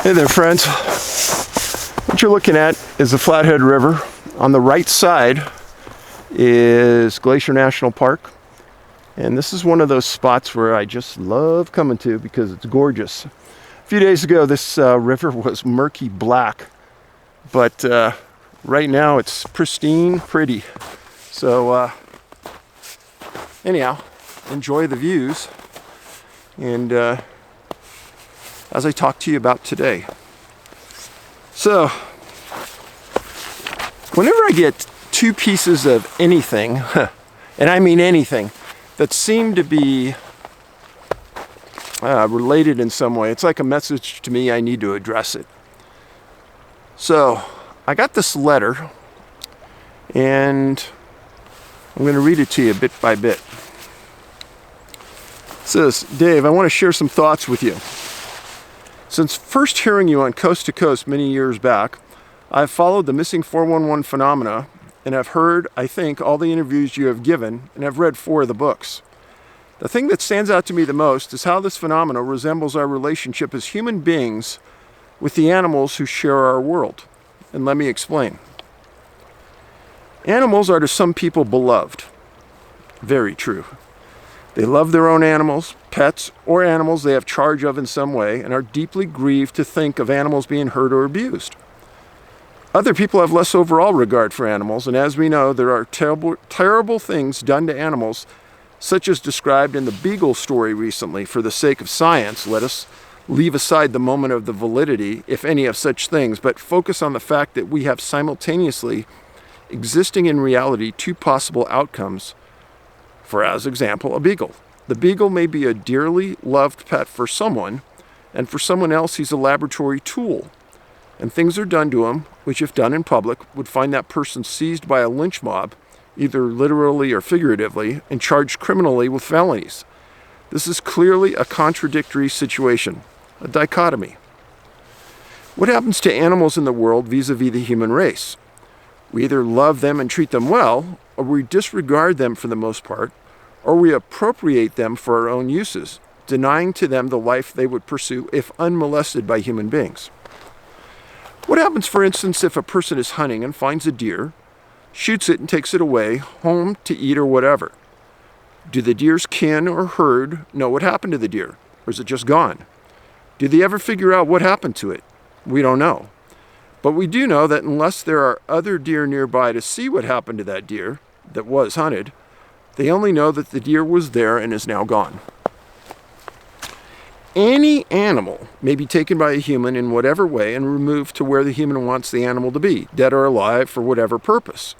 Hey there, friends. What you're looking at is the Flathead River. On the right side is Glacier National Park. And this is one of those spots where I just love coming to because it's gorgeous. A few days ago, this river was murky black, but right now it's pristine pretty. So anyhow, enjoy the views. And as I talk to you about today. So, whenever I get two pieces of anything, and I mean anything, that seem to be related in some way, it's like a message to me, I need to address it. So, I got this letter, and I'm going to read it to you bit by bit. It says, Dave, I want to share some thoughts with you. Since first hearing you on Coast to Coast many years back, I've followed the missing 411 phenomena and have heard, I think, all the interviews you have given and have read 4 of the books. The thing that stands out to me the most is how this phenomena resembles our relationship as human beings with the animals who share our world. And let me explain. Animals are to some people beloved. Very true. They love their own animals, pets, or animals they have charge of in some way, and are deeply grieved to think of animals being hurt or abused. Other people have less overall regard for animals, and as we know, there are terrible things done to animals, such as described in the Beagle story recently. For the sake of science, let us leave aside the moment of the validity, if any, of such things, but focus on the fact that we have simultaneously existing in reality 2 possible outcomes. For, as example, a beagle. The beagle may be a dearly loved pet for someone, and for someone else he's a laboratory tool. And things are done to him, which if done in public, would find that person seized by a lynch mob, either literally or figuratively, and charged criminally with felonies. This is clearly a contradictory situation, a dichotomy. What happens to animals in the world vis-a-vis the human race? We either love them and treat them well, or we disregard them for the most part, or we appropriate them for our own uses, denying to them the life they would pursue if unmolested by human beings. What happens, for instance, if a person is hunting and finds a deer, shoots it and takes it away, home to eat or whatever? Do the deer's kin or herd know what happened to the deer, or is it just gone? Do they ever figure out what happened to it? We don't know. But we do know that unless there are other deer nearby to see what happened to that deer that was hunted, they only know that the deer was there and is now gone. Any animal may be taken by a human in whatever way and removed to where the human wants the animal to be, dead or alive, for whatever purpose.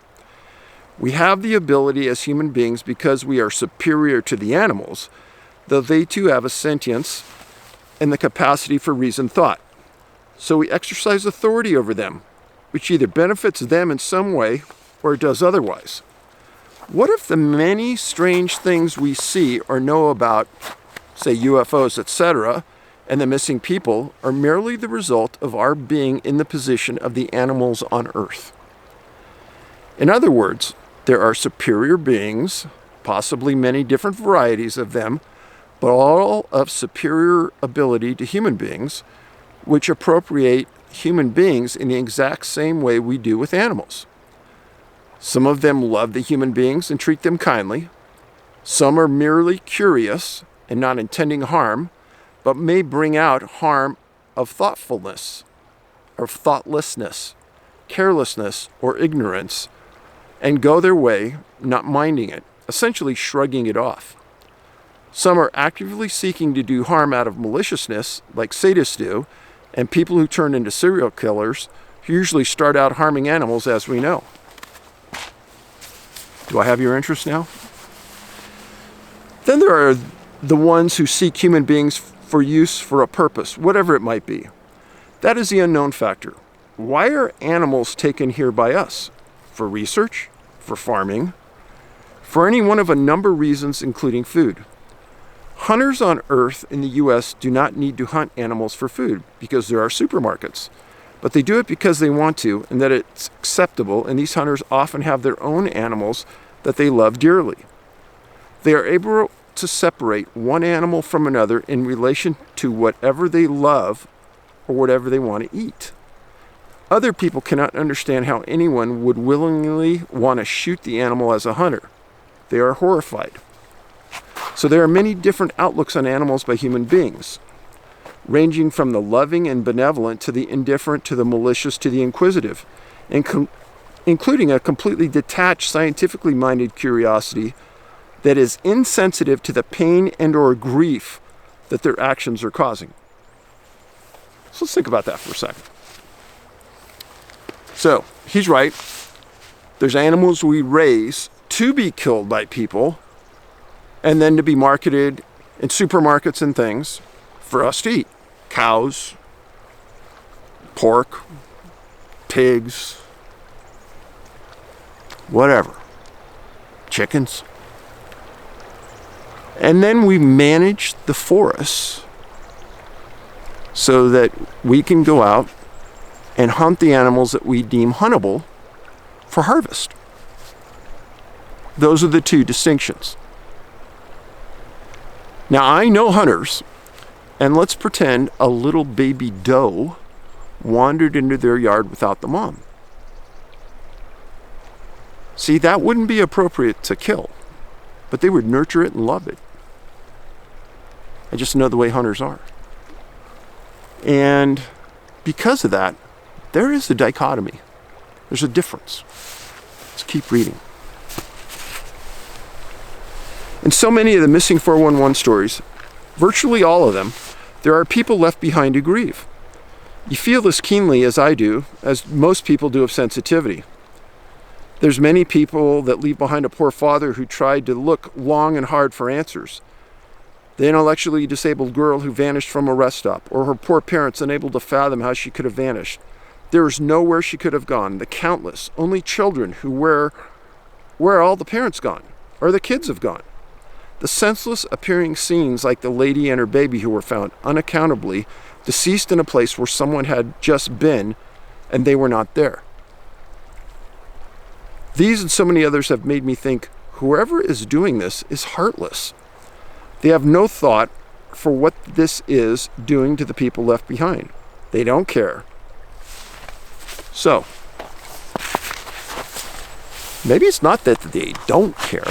We have the ability as human beings, because we are superior to the animals, though they too have a sentience and the capacity for reasoned thought. So we exercise authority over them, which either benefits them in some way or it does otherwise. What if the many strange things we see or know about, say UFOs, etc., and the missing people are merely the result of our being in the position of the animals on Earth? In other words, there are superior beings, possibly many different varieties of them, but all of superior ability to human beings, which appropriate human beings in the exact same way we do with animals. Some of them love the human beings and treat them kindly. Some are merely curious and not intending harm, but may bring out harm of thoughtfulness, or thoughtlessness, carelessness, or ignorance, and go their way, not minding it, essentially shrugging it off. Some are actively seeking to do harm out of maliciousness, like sadists do, and people who turn into serial killers usually start out harming animals, as we know. Do I have your interest now? Then there are the ones who seek human beings for use for a purpose, whatever it might be. That is the unknown factor. Why are animals taken here by us? For research? For farming? For any one of a number of reasons, including food. Hunters on Earth in the U.S. do not need to hunt animals for food because there are supermarkets. But they do it because they want to and that it's acceptable, and these hunters often have their own animals that they love dearly. They are able to separate one animal from another in relation to whatever they love or whatever they want to eat. Other people cannot understand how anyone would willingly want to shoot the animal as a hunter. They are horrified. So there are many different outlooks on animals by human beings, ranging from the loving and benevolent to the indifferent to the malicious to the inquisitive, including a completely detached, scientifically minded curiosity that is insensitive to the pain and or grief that their actions are causing. So let's think about that for a second. So, he's right. There's animals we raise to be killed by people and then to be marketed in supermarkets and things for us to eat. Cows, pork, pigs, whatever. Chickens. And then we manage the forests so that we can go out and hunt the animals that we deem huntable for harvest. Those are the two distinctions. Now, I know hunters, and let's pretend a little baby doe wandered into their yard without the mom. See, that wouldn't be appropriate to kill, but they would nurture it and love it. I just know the way hunters are. And because of that, there is a dichotomy. There's a difference. Let's keep reading. In so many of the missing 411 stories, virtually all of them, there are people left behind to grieve. You feel this keenly as I do, as most people do of sensitivity. There's many people that leave behind a poor father who tried to look long and hard for answers. The intellectually disabled girl who vanished from a rest stop, or her poor parents unable to fathom how she could have vanished. There is nowhere she could have gone. The countless, only children who where are all the parents gone? Or the kids have gone? The senseless appearing scenes like the lady and her baby who were found unaccountably deceased in a place where someone had just been and they were not there. These and so many others have made me think whoever is doing this is heartless. They have no thought for what this is doing to the people left behind. They don't care. So, maybe it's not that they don't care.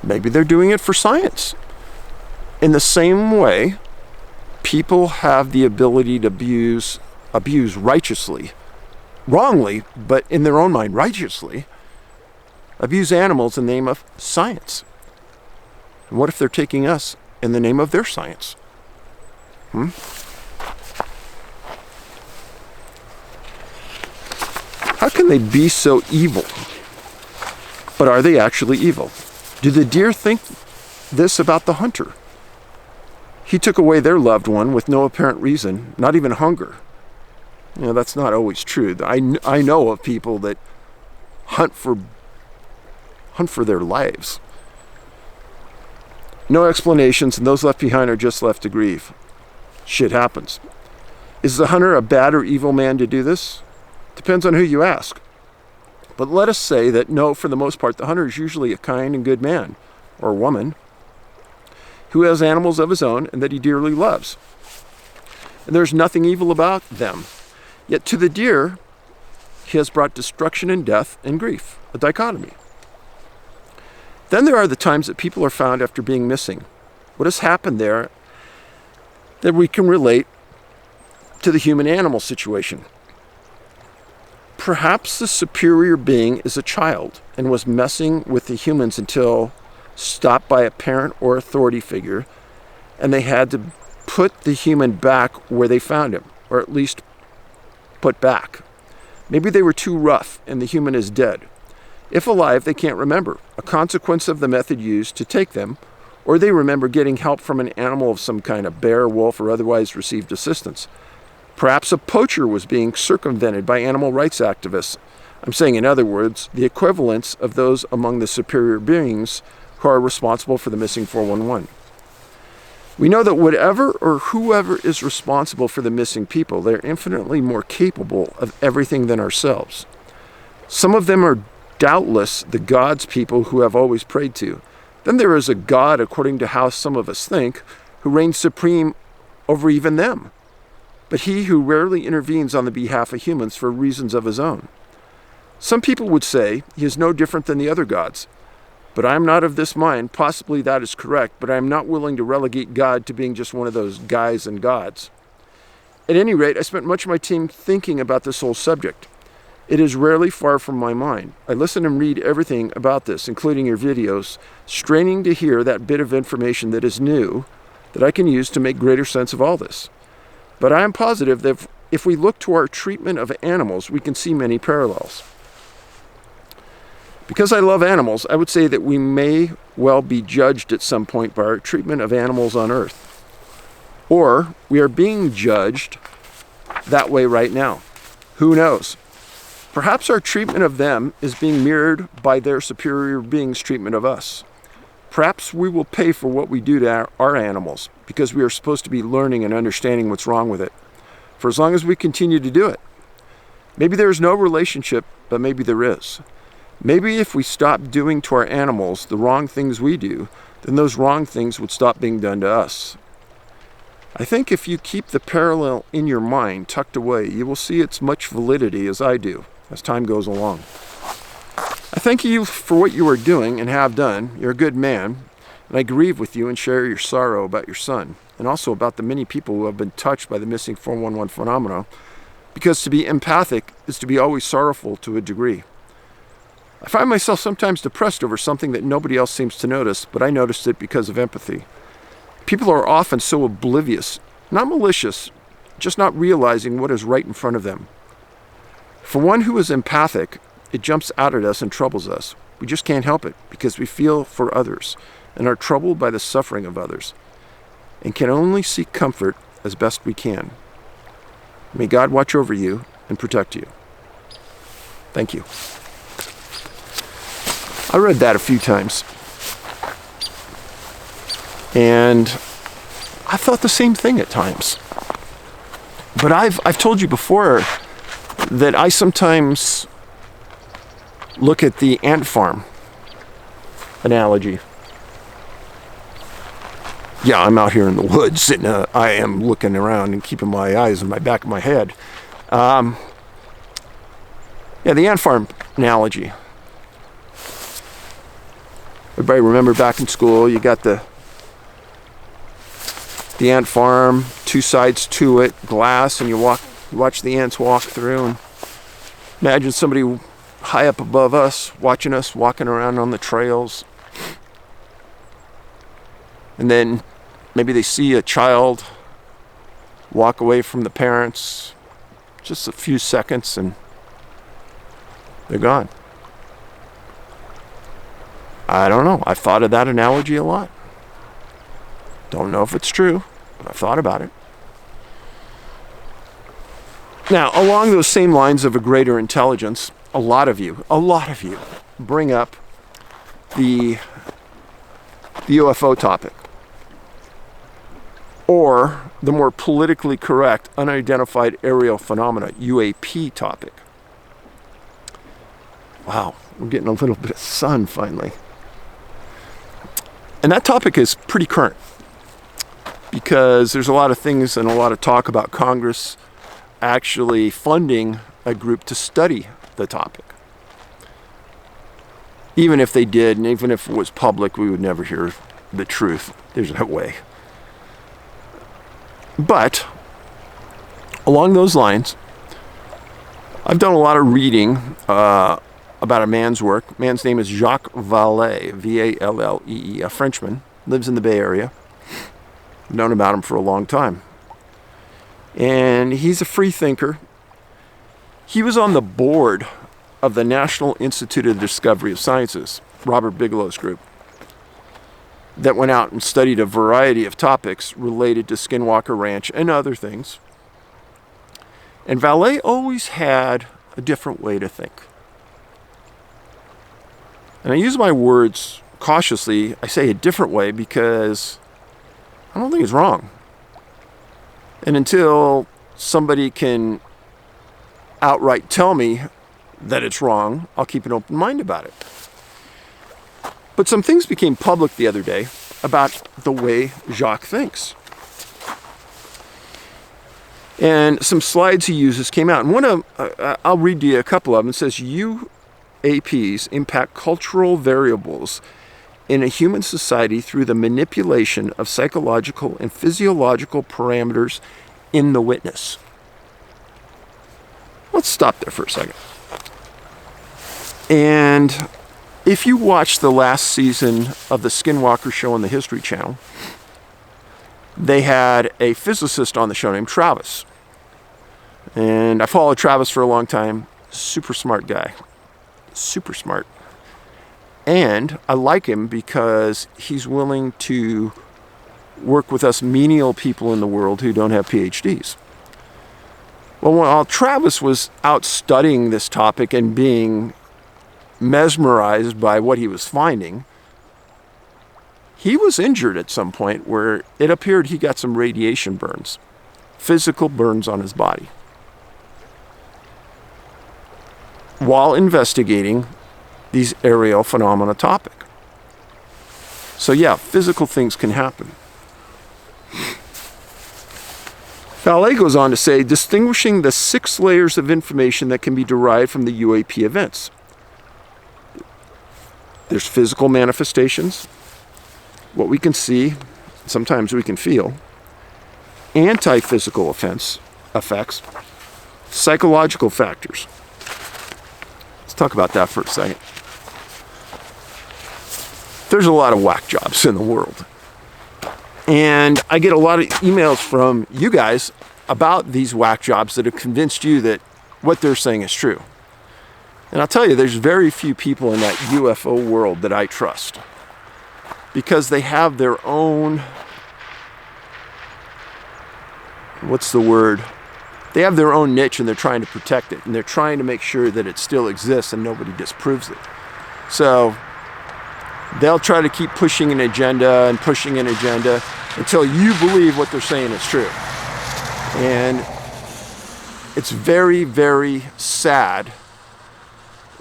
Maybe they're doing it for science. In the same way, people have the ability to abuse righteously, wrongly, but in their own mind, righteously, abuse animals in the name of science. And what if they're taking us in the name of their science? How can they be so evil? But are they actually evil? Do the deer think this about the hunter? He took away their loved one with no apparent reason, not even hunger. You know, that's not always true. I know of people that hunt for their lives. No explanations, and those left behind are just left to grieve. Shit happens. Is the hunter a bad or evil man to do this? Depends on who you ask. But let us say that no, for the most part, the hunter is usually a kind and good man, or woman, who has animals of his own and that he dearly loves. And there's nothing evil about them. Yet to the deer, he has brought destruction and death and grief, a dichotomy. Then there are the times that people are found after being missing. What has happened there that we can relate to the human-animal situation? Perhaps the superior being is a child and was messing with the humans until stopped by a parent or authority figure, and they had to put the human back where they found him, or at least put back. Maybe they were too rough and the human is dead. If alive, they can't remember, a consequence of the method used to take them, or they remember getting help from an animal of some kind, a bear, wolf, or otherwise received assistance. Perhaps a poacher was being circumvented by animal rights activists. I'm saying, in other words, the equivalents of those among the superior beings who are responsible for the missing 411. We know that whatever or whoever is responsible for the missing people, they're infinitely more capable of everything than ourselves. Some of them are doubtless the God's people who have always prayed to. Then there is a God, according to how some of us think, who reigns supreme over even them. but he who rarely intervenes on the behalf of humans for reasons of his own. Some people would say he is no different than the other gods, but I am not of this mind. Possibly that is correct, but I am not willing to relegate God to being just one of those guys and gods. At any rate, I spent much of my time thinking about this whole subject. It is rarely far from my mind. I listen and read everything about this, including your videos, straining to hear that bit of information that is new, that I can use to make greater sense of all this. But I am positive that if we look to our treatment of animals, we can see many parallels. Because I love animals, I would say that we may well be judged at some point by our treatment of animals on Earth. Or we are being judged that way right now. Who knows? Perhaps our treatment of them is being mirrored by their superior beings' treatment of us. Perhaps we will pay for what we do to our animals, because we are supposed to be learning and understanding what's wrong with it, for as long as we continue to do it. Maybe there is no relationship, but maybe there is. Maybe if we stop doing to our animals the wrong things we do, then those wrong things would stop being done to us. I think if you keep the parallel in your mind tucked away, you will see its much validity as I do, as time goes along. I thank you for what you are doing and have done. You're a good man, and I grieve with you and share your sorrow about your son, and also about the many people who have been touched by the missing 411 phenomena, because to be empathic is to be always sorrowful to a degree. I find myself sometimes depressed over something that nobody else seems to notice, but I noticed it because of empathy. People are often so oblivious, not malicious, just not realizing what is right in front of them. For one who is empathic, it jumps out at us and troubles us. We just can't help it because we feel for others and are troubled by the suffering of others and can only seek comfort as best we can. May God watch over you and protect you. Thank you. I read that a few times. And I thought the same thing at times. But I've told you before that I sometimes look at the ant farm analogy. Yeah, I'm out here in the woods and I am looking around and keeping my eyes in my back of my head. Yeah, the ant farm analogy. Everybody remember back in school, you got the ant farm, two sides to it, glass, and you watch the ants walk through, and imagine somebody high up above us watching us walking around on the trails. And then maybe they see a child walk away from the parents just a few seconds and they're gone. I don't know. I've thought of that analogy a lot. Don't know if it's true, but I've thought about it. Now, along those same lines of a greater intelligence, a lot of you bring up the UFO topic, or the more politically correct unidentified aerial phenomena, UAP topic. Wow, we're getting a little bit of sun finally. And that topic is pretty current because there's a lot of things and a lot of talk about Congress actually funding a group to study the topic. Even if they did, and even if it was public, we would never hear the truth. There's no way. But along those lines, I've done a lot of reading about a man's work. Man's name is Jacques Vallée, V-A-L-L-E-E, a Frenchman, lives in the Bay Area. I've known about him for a long time. And he's a free thinker. He was on the board of the National Institute of the Discovery of Sciences, Robert Bigelow's group, that went out and studied a variety of topics related to Skinwalker Ranch and other things. And Vallée always had a different way to think. And I use my words cautiously. I say a different way because I don't think it's wrong. And until somebody can outright tell me that it's wrong, I'll keep an open mind about it. But some things became public the other day about the way Jacques thinks. And some slides he uses came out. And one of I'll read you a couple of them. It says UAPs impact cultural variables in a human society through the manipulation of psychological and physiological parameters in the witness. Let's stop there for a second. And if you watched the last season of the Skinwalker show on the History Channel, they had a physicist on the show named Travis. And I followed Travis for a long time. Super smart guy. Super smart. And I like him because he's willing to work with us menial people in the world who don't have PhDs. Well, while Travis was out studying this topic and being mesmerized by what he was finding, he was injured at some point where it appeared he got some radiation burns, physical burns on his body, while investigating these aerial phenomena topic. So yeah, physical things can happen. Ballet goes on to say, distinguishing the 6 layers of information that can be derived from the UAP events. There's physical manifestations, what we can see, sometimes we can feel, anti-physical effects, psychological factors. Let's talk about that for a second. There's a lot of whack jobs in the world. And I get a lot of emails from you guys about these whack jobs that have convinced you that what they're saying is true. And I'll tell you, there's very few people in that UFO world that I trust, because they have their own, they have their own niche and they're trying to protect it, and they're trying to make sure that it still exists and nobody disproves it. So they'll try to keep pushing an agenda until you believe what they're saying is true. And it's very, very sad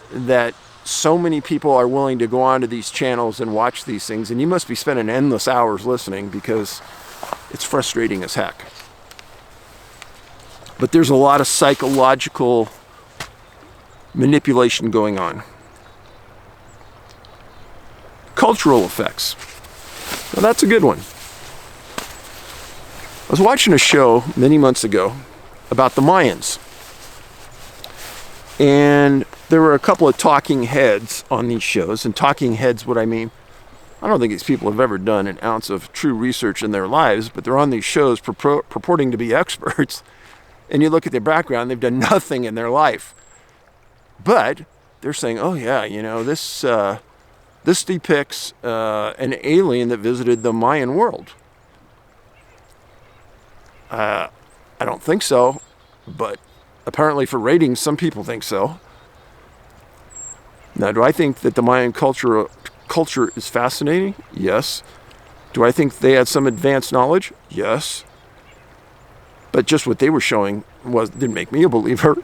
that so many people are willing to go onto these channels and watch these things, and you must be spending endless hours listening because it's frustrating as heck. But there's a lot of psychological manipulation going on. Cultural effects. Well, that's a good one. I was watching a show many months ago about the Mayans. And there were a couple of talking heads on these shows. And talking heads, what I mean, I don't think these people have ever done an ounce of true research in their lives, but they're on these shows purporting to be experts. And you look at their background, they've done nothing in their life. But they're saying, oh yeah, you know, this depicts an alien that visited the Mayan world. I don't think so, but apparently for ratings, some people think so. Now, do I think that the Mayan culture is fascinating? Yes. Do I think they had some advanced knowledge? Yes. But just what they were showing didn't make me a believer.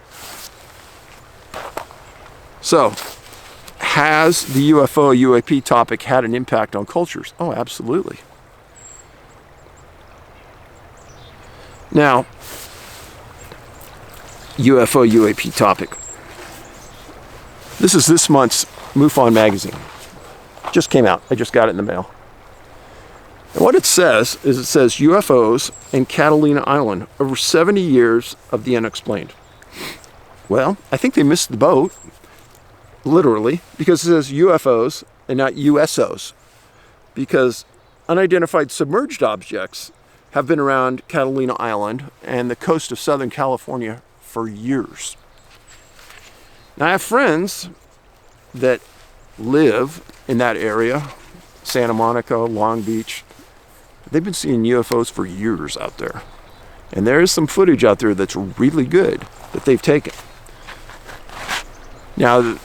So, has the UFO, UAP topic had an impact on cultures? Oh, absolutely. Now, UFO, UAP topic. This is this month's MUFON magazine. Just came out. I just got it in the mail. And what it says is UFOs in Catalina Island, over 70 years of the unexplained. Well, I think they missed the boat, literally, because it says UFOs and not USOs, because unidentified submerged objects have been around Catalina Island and the coast of Southern California for years. Now, I have friends that live in that area, Santa Monica, Long Beach. They've been seeing UFOs for years out there. And there is some footage out there that's really good that they've taken. Now,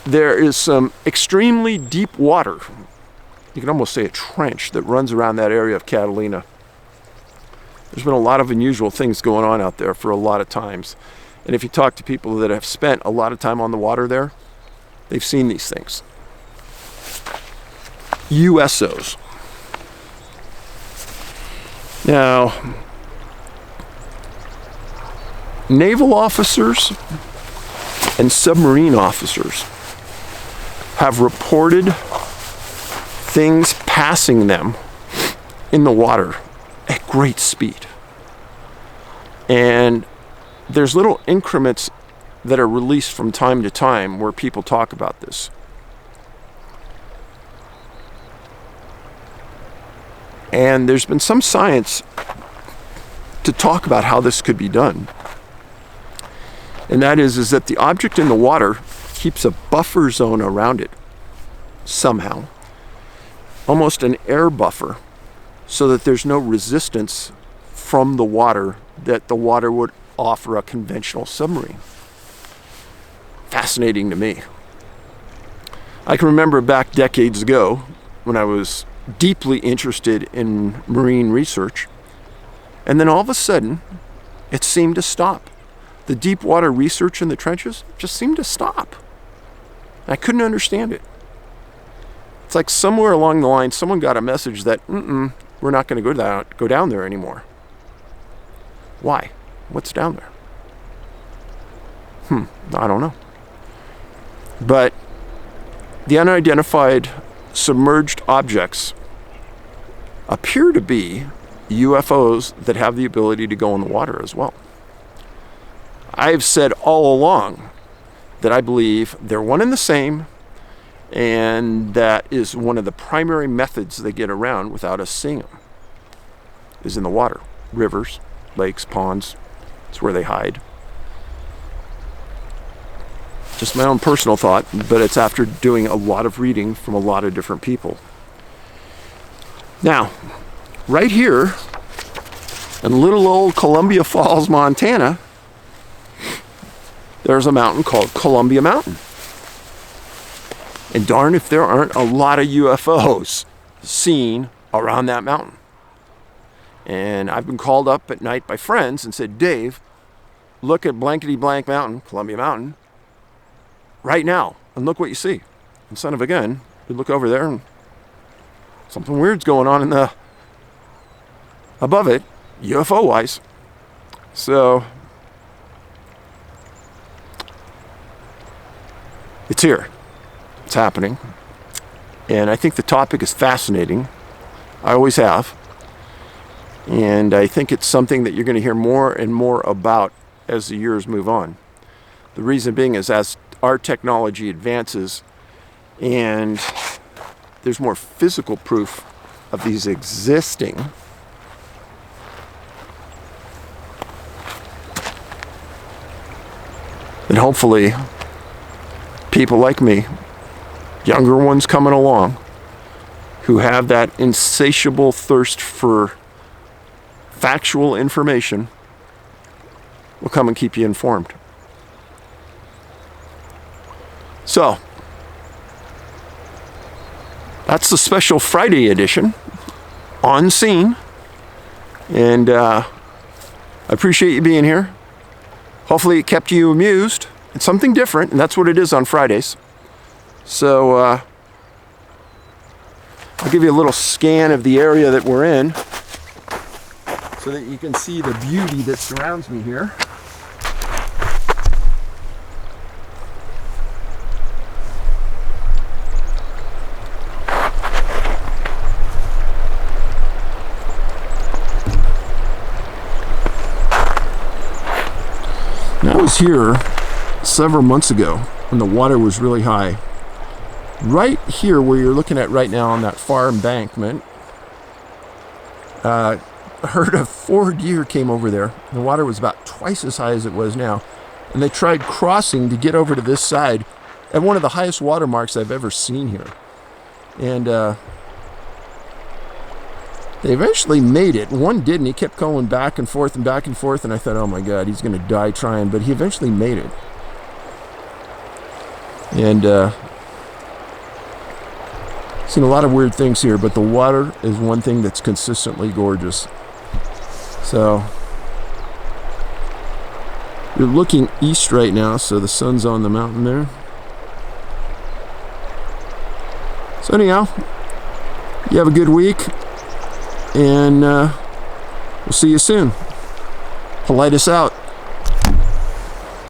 there is some extremely deep water, you can almost say a trench, that runs around that area of Catalina. There's been a lot of unusual things going on out there for a lot of times. And if you talk to people that have spent a lot of time on the water there, they've seen these things. USOs. Now, naval officers and submarine officers have reported things passing them in the water at great speed. And there's little increments that are released from time to time where people talk about this. And there's been some science to talk about how this could be done. And that is that the object in the water keeps a buffer zone around it somehow, almost an air buffer, so that there's no resistance from the water that the water would offer a conventional submarine. Fascinating to me. I can remember back decades ago when I was deeply interested in marine research, and then all of a sudden it seemed to stop. The deep water research in the trenches just seemed to stop. I couldn't understand it. It's like somewhere along the line someone got a message that we're not going to go down there anymore. Why? What's down there? I don't know. But the unidentified submerged objects appear to be UFOs that have the ability to go in the water as well. I've said all along that I believe they're one and the same, and that is one of the primary methods they get around without us seeing them, is in the water. Rivers, lakes, ponds, it's where they hide. Just my own personal thought, but it's after doing a lot of reading from a lot of different people. Now, right here in little old Columbia Falls, Montana, there's a mountain called Columbia Mountain. And darn if there aren't a lot of UFOs seen around that mountain. And I've been called up at night by friends and said, Dave, look at blankety blank mountain, Columbia Mountain, right now, and look what you see. And son of a gun, you look over there and something weird's going on in the above it, UFO wise. So it's here. It's happening. And I think the topic is fascinating. I always have. And I think it's something that you're going to hear more and more about as the years move on. The reason being is as our technology advances and there's more physical proof of these existing, and hopefully people like me, younger ones coming along, who have that insatiable thirst for factual information, will come and keep you informed. So, that's the special Friday edition, On Scene. And I appreciate you being here. Hopefully it kept you amused. It's something different, and that's what it is on Fridays. So, I'll give you a little scan of the area that we're in so that you can see the beauty that surrounds me here. I was here several months ago when the water was really high. Right here where you're looking at right now on that far embankment, a herd of 4 deer came over there. The water was about twice as high as it was now. And they tried crossing to get over to this side at one of the highest water marks I've ever seen here. And they eventually made it. One didn't. He kept going back and forth, and I thought, oh my God, he's going to die trying. But he eventually made it. And seen a lot of weird things here, but the water is one thing that's consistently gorgeous. So you're looking east right now, so the sun's on the mountain there. So anyhow, you have a good week. And we'll see you soon. Paulides out.